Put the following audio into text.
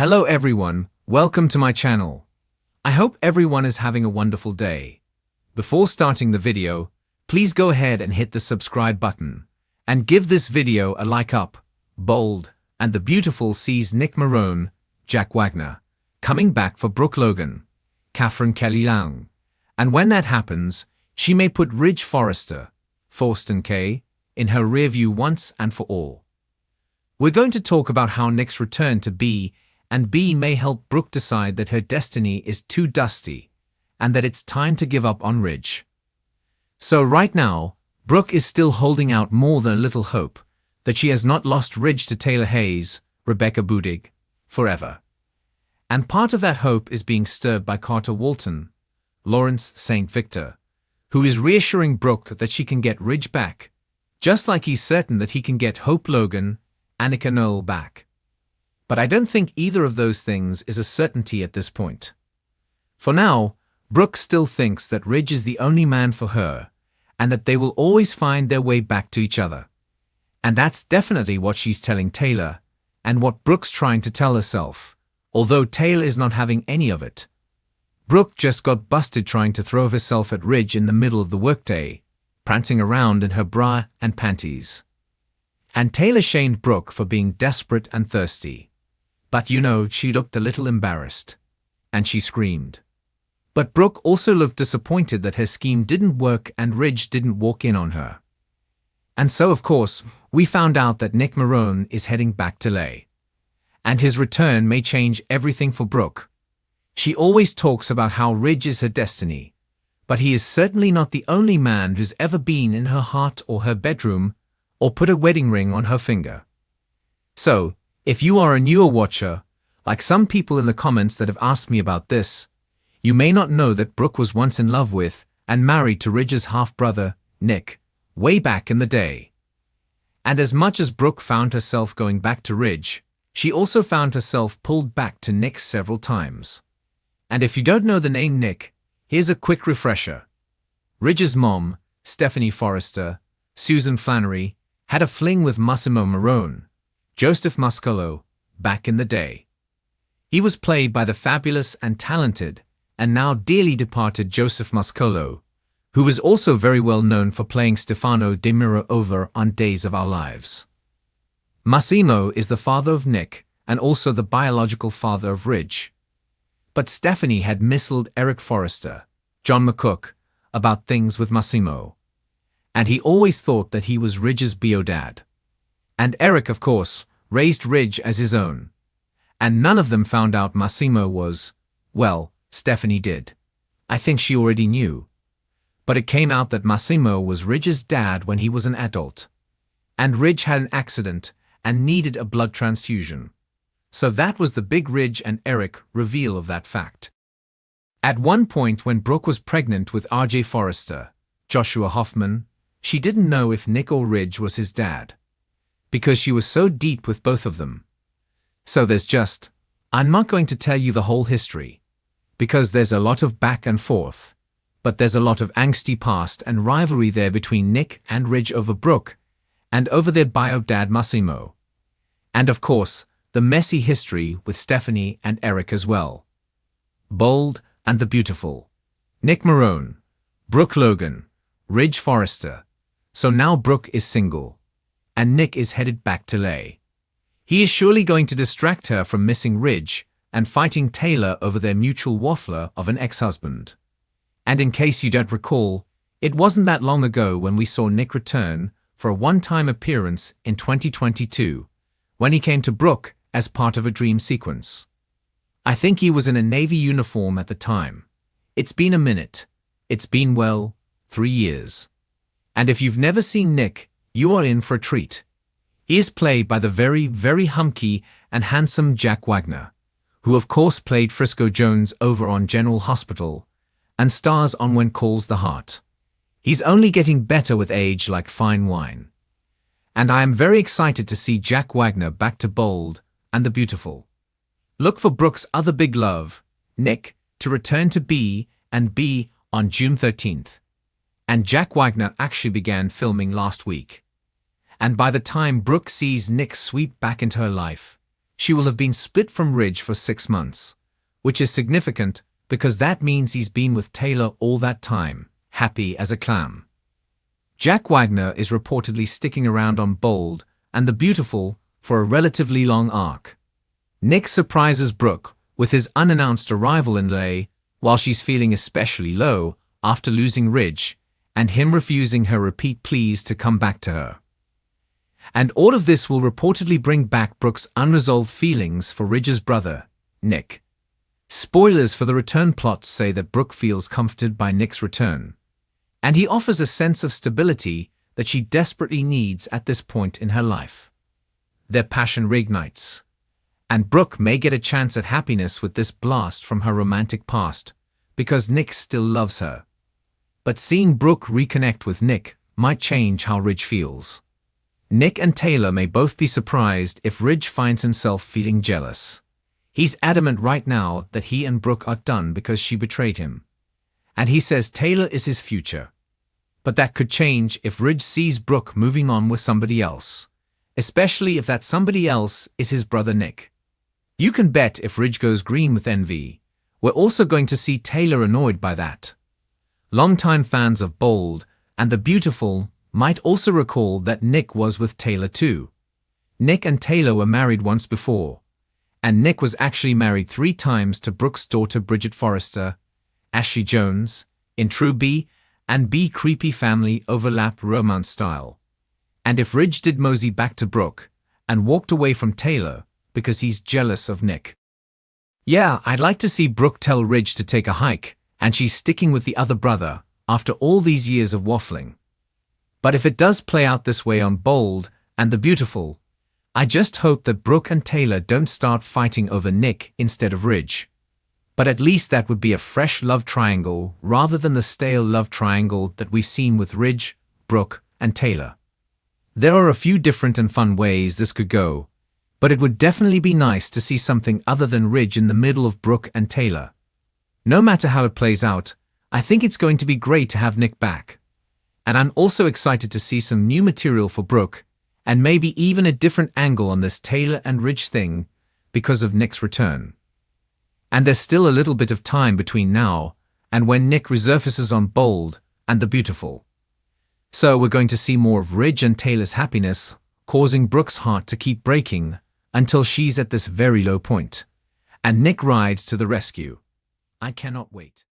Hello everyone, welcome to my channel. I hope everyone is having a wonderful day. Before starting the video, please go ahead and hit the subscribe button and give this video a like up. Bold and the Beautiful sees Nick Marone, Jack Wagner, coming back for Brooke Logan, Catherine Kelly-Lang. And when that happens, she may put Ridge Forrester, Thorsten K, in her rearview once and for all. We're going to talk about how Nick's return to B and B may help Brooke decide that her destiny is too dusty and that it's time to give up on Ridge. So right now, Brooke is still holding out more than a little hope that she has not lost Ridge to Taylor Hayes, Rebecca Budig, forever. And part of that hope is being stirred by Carter Walton, Lawrence St. Victor, who is reassuring Brooke that she can get Ridge back, just like he's certain that he can get Hope Logan, Annika Noel back. But I don't think either of those things is a certainty at this point. For now, Brooke still thinks that Ridge is the only man for her, and that they will always find their way back to each other. And that's definitely what she's telling Taylor, and what Brooke's trying to tell herself, although Taylor is not having any of it. Brooke just got busted trying to throw herself at Ridge in the middle of the workday, prancing around in her bra and panties. And Taylor shamed Brooke for being desperate and thirsty. But she looked a little embarrassed. And she screamed. But Brooke also looked disappointed that her scheme didn't work and Ridge didn't walk in on her. And so, of course, we found out that Nick Marone is heading back to LA. And his return may change everything for Brooke. She always talks about how Ridge is her destiny, but he is certainly not the only man who's ever been in her heart or her bedroom or put a wedding ring on her finger. So, if you are a newer watcher, like some people in the comments that have asked me about this, you may not know that Brooke was once in love with and married to Ridge's half-brother, Nick, way back in the day. And as much as Brooke found herself going back to Ridge, she also found herself pulled back to Nick several times. And if you don't know the name Nick, here's a quick refresher. Ridge's mom, Stephanie Forrester, Susan Flannery, had a fling with Massimo Marone, Joseph Mascolo, back in the day. He was played by the fabulous and talented and now dearly departed Joseph Mascolo, who was also very well known for playing Stefano De Miro over on Days of Our Lives. Massimo is the father of Nick and also the biological father of Ridge. But Stephanie had missiled Eric Forrester, John McCook, about things with Massimo. And he always thought that he was Ridge's bio-dad. And Eric, of course, raised Ridge as his own. And none of them found out Massimo was, well, Stephanie did. I think she already knew. But it came out that Massimo was Ridge's dad when he was an adult. And Ridge had an accident and needed a blood transfusion. So that was the big Ridge and Eric reveal of that fact. At one point when Brooke was pregnant with R.J. Forrester, Joshua Hoffman, she didn't know if Nick or Ridge was his dad, because she was so deep with both of them. So I'm not going to tell you the whole history, because there's a lot of back and forth, but there's a lot of angsty past and rivalry there between Nick and Ridge over Brooke, and over their bio-dad Massimo. And of course, the messy history with Stephanie and Eric as well. Bold and the Beautiful. Nick Marone, Brooke Logan, Ridge Forrester. So now Brooke is single, and Nick is headed back to LA. He is surely going to distract her from missing Ridge and fighting Taylor over their mutual waffler of an ex-husband. And in case you don't recall, it wasn't that long ago when we saw Nick return for a one-time appearance in 2022, when he came to Brooke as part of a dream sequence. I think he was in a Navy uniform at the time. It's been a minute. It's been, 3 years. And if you've never seen Nick, you are in for a treat. He is played by the very, very hunky and handsome Jack Wagner, who of course played Frisco Jones over on General Hospital, and stars on When Calls the Heart. He's only getting better with age like fine wine. And I am very excited to see Jack Wagner back to Bold and the Beautiful. Look for Brooke's other big love, Nick, to return to B and B on June 13th. And Jack Wagner actually began filming last week. And by the time Brooke sees Nick sweep back into her life, she will have been split from Ridge for 6 months, which is significant because that means he's been with Taylor all that time, happy as a clam. Jack Wagner is reportedly sticking around on Bold and the Beautiful for a relatively long arc. Nick surprises Brooke with his unannounced arrival in LA while she's feeling especially low after losing Ridge, and him refusing her repeat pleas to come back to her. And all of this will reportedly bring back Brooke's unresolved feelings for Ridge's brother, Nick. Spoilers for the return plots say that Brooke feels comforted by Nick's return, and he offers a sense of stability that she desperately needs at this point in her life. Their passion reignites, and Brooke may get a chance at happiness with this blast from her romantic past, because Nick still loves her. But seeing Brooke reconnect with Nick might change how Ridge feels. Nick and Taylor may both be surprised if Ridge finds himself feeling jealous. He's adamant right now that he and Brooke are done because she betrayed him, and he says Taylor is his future. But that could change if Ridge sees Brooke moving on with somebody else, especially if that somebody else is his brother Nick. You can bet if Ridge goes green with envy, we're also going to see Taylor annoyed by that. Longtime fans of Bold and the Beautiful might also recall that Nick was with Taylor too. Nick and Taylor were married once before, and Nick was actually married 3 times to Brooke's daughter Bridget Forrester, Ashley Jones, in true B and B creepy family overlap romance style. And if Ridge did mosey back to Brooke and walked away from Taylor because he's jealous of Nick. Yeah, I'd like to see Brooke tell Ridge to take a hike, and she's sticking with the other brother after all these years of waffling. But if it does play out this way on Bold and the Beautiful, I just hope that Brooke and Taylor don't start fighting over Nick instead of Ridge. But at least that would be a fresh love triangle rather than the stale love triangle that we've seen with Ridge, Brooke, and Taylor. There are a few different and fun ways this could go, but it would definitely be nice to see something other than Ridge in the middle of Brooke and Taylor. No matter how it plays out, I think it's going to be great to have Nick back. And I'm also excited to see some new material for Brooke, and maybe even a different angle on this Taylor and Ridge thing because of Nick's return. And there's still a little bit of time between now and when Nick resurfaces on Bold and the Beautiful. So we're going to see more of Ridge and Taylor's happiness, causing Brooke's heart to keep breaking until she's at this very low point, and Nick rides to the rescue. I cannot wait.